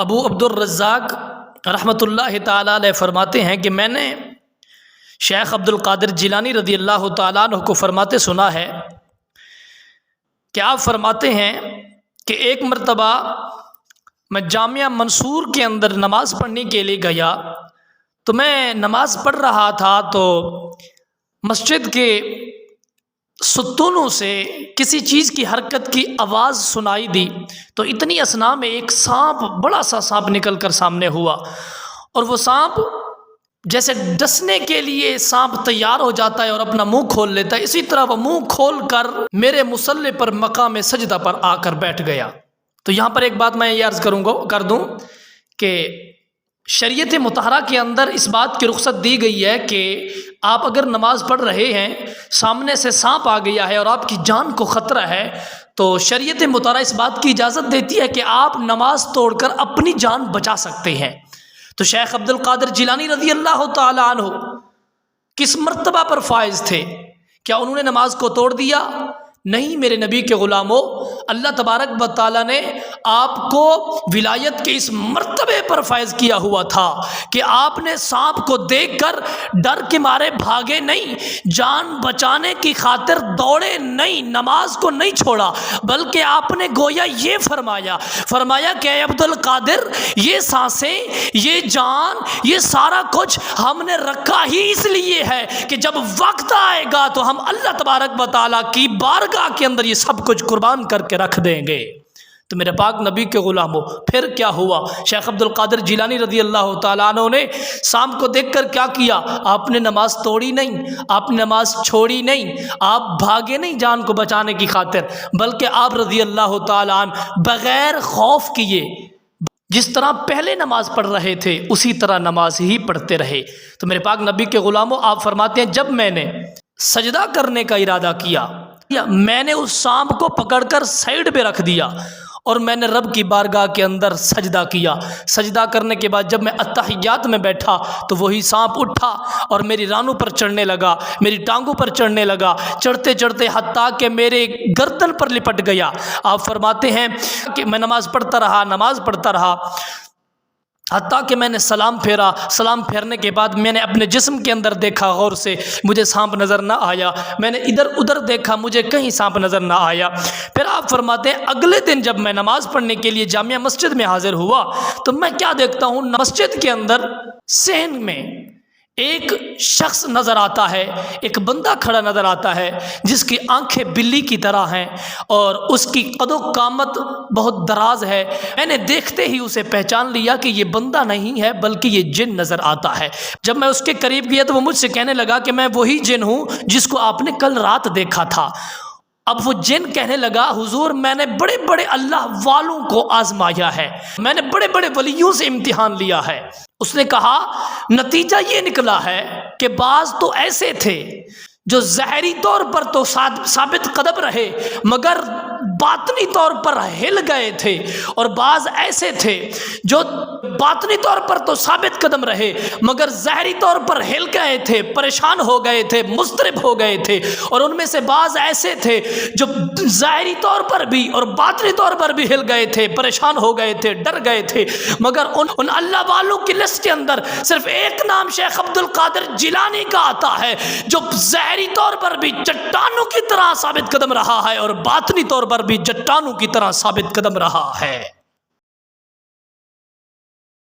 ابو عبد الرزاق رحمۃ اللہ تعالیٰ علیہ فرماتے ہیں کہ میں نے شیخ عبد القادر جیلانی رضی اللہ تعالیٰ عنہ کو فرماتے سنا ہے کہ آپ فرماتے ہیں کہ ایک مرتبہ میں جامعہ منصور کے اندر نماز پڑھنے کے لیے گیا تو میں نماز پڑھ رہا تھا تو مسجد کے ستونوں سے کسی چیز کی حرکت کی آواز سنائی دی تو اتنی اثنا میں ایک سانپ، بڑا سا سانپ نکل کر سامنے ہوا، اور وہ سانپ جیسے ڈسنے کے لیے سانپ تیار ہو جاتا ہے اور اپنا منہ کھول لیتا ہے، اسی طرح وہ منہ کھول کر میرے مصلی پر مقام سجدہ پر آ کر بیٹھ گیا۔ تو یہاں پر ایک بات میں یہ عرض کر دوں کہ شریعت مطہرہ کے اندر اس بات کی رخصت دی گئی ہے کہ آپ اگر نماز پڑھ رہے ہیں، سامنے سے سانپ آ گیا ہے اور آپ کی جان کو خطرہ ہے، تو شریعت مطہرہ اس بات کی اجازت دیتی ہے کہ آپ نماز توڑ کر اپنی جان بچا سکتے ہیں۔ تو شیخ عبد القادر جیلانی رضی اللہ تعالی عنہ کس مرتبہ پر فائز تھے؟ کیا انہوں نے نماز کو توڑ دیا؟ نہیں میرے نبی کے غلاموں، اللہ تبارک و تعالیٰ نے آپ کو ولایت کے اس مرتبے پر فائز کیا ہوا تھا کہ آپ نے سانپ کو دیکھ کر ڈر کے مارے بھاگے نہیں، جان بچانے کی خاطر دوڑے نہیں، نماز کو نہیں چھوڑا، بلکہ آپ نے گویا یہ فرمایا کہ اے عبد القادر، یہ سانسیں، یہ جان، یہ سارا کچھ ہم نے رکھا ہی اس لیے ہے کہ جب وقت آئے گا تو ہم اللہ تبارک و تعالیٰ کی بارگاہ کے اندر یہ سب کچھ قربان کر کے رکھ دیں گے۔ تو میرے پاک نبی کے غلاموں، پھر کیا ہوا؟ شیخ عبد القادر جیلانی رضی اللہ تعالیٰ عنہ نے سانپ کو دیکھ کر کیا کیا؟ آپ نے نماز توڑی نہیں، آپ نے نماز چھوڑی نہیں، آپ بھاگے نہیں جان کو بچانے کی خاطر، بلکہ آپ رضی اللہ تعالیٰ عنہ بغیر خوف کیے جس طرح پہلے نماز پڑھ رہے تھے اسی طرح نماز ہی پڑھتے رہے۔ تو میرے پاک نبی کے غلاموں، آپ فرماتے ہیں جب میں نے سجدہ کرنے کا ارادہ کیا، میں نے اس سانپ کو پکڑ کر سائیڈ پہ رکھ دیا اور میں نے رب کی بارگاہ کے اندر سجدہ کیا۔ سجدہ کرنے کے بعد جب میں اتحیات میں بیٹھا تو وہی سانپ اٹھا اور میری رانوں پر چڑھنے لگا، میری ٹانگوں پر چڑھنے لگا، چڑھتے چڑھتے حتیٰ کہ میرے گردن پر لپٹ گیا۔ آپ فرماتے ہیں کہ میں نماز پڑھتا رہا حتیٰ کہ میں نے سلام پھیرا، سلام پھیرنے کے بعد میں نے اپنے جسم کے اندر دیکھا غور سے، مجھے سانپ نظر نہ آیا، میں نے ادھر ادھر دیکھا، مجھے کہیں سانپ نظر نہ آیا۔ پھر آپ فرماتے ہیں اگلے دن جب میں نماز پڑھنے کے لیے جامعہ مسجد میں حاضر ہوا تو میں کیا دیکھتا ہوں، مسجد کے اندر صحن میں ایک شخص نظر آتا ہے، ایک بندہ کھڑا نظر آتا ہے جس کی آنکھیں بلی کی طرح ہیں اور اس کی قد و قامت بہت دراز ہے۔ میں نے دیکھتے ہی اسے پہچان لیا کہ یہ بندہ نہیں ہے بلکہ یہ جن نظر آتا ہے۔ جب میں اس کے قریب گیا تو وہ مجھ سے کہنے لگا کہ میں وہی جن ہوں جس کو آپ نے کل رات دیکھا تھا۔ اب وہ جن کہنے لگا، حضور میں نے بڑے بڑے اللہ والوں کو آزمایا ہے، میں نے بڑے بڑے ولیوں سے امتحان لیا ہے۔ اس نے کہا نتیجہ یہ نکلا ہے کہ بعض تو ایسے تھے جو ظاہری طور پر تو ثابت قدم رہے مگر باطنی طور پر ہل گئے تھے، اور بعض ایسے تھے جو باطنی طور پر تو ثابت قدم رہے مگر ظاہری طور پر ہل گئے تھے، پریشان ہو گئے تھے، مضطرب ہو گئے تھے، اور ان میں سے بعض ایسے تھے جو ظاہری طور پر بھی اور باطنی طور پر بھی ہل گئے تھے، پریشان ہو گئے تھے، ڈر گئے تھے، مگر ان اللہ والوں کی لسٹ کے اندر صرف ایک نام شیخ عبد القادر جیلانی کا آتا ہے جو ظاہری طور پر بھی چٹانوں کی طرح ثابت قدم رہا ہے اور باطنی طور پر بھی چٹانوں کی طرح ثابت قدم رہا ہے۔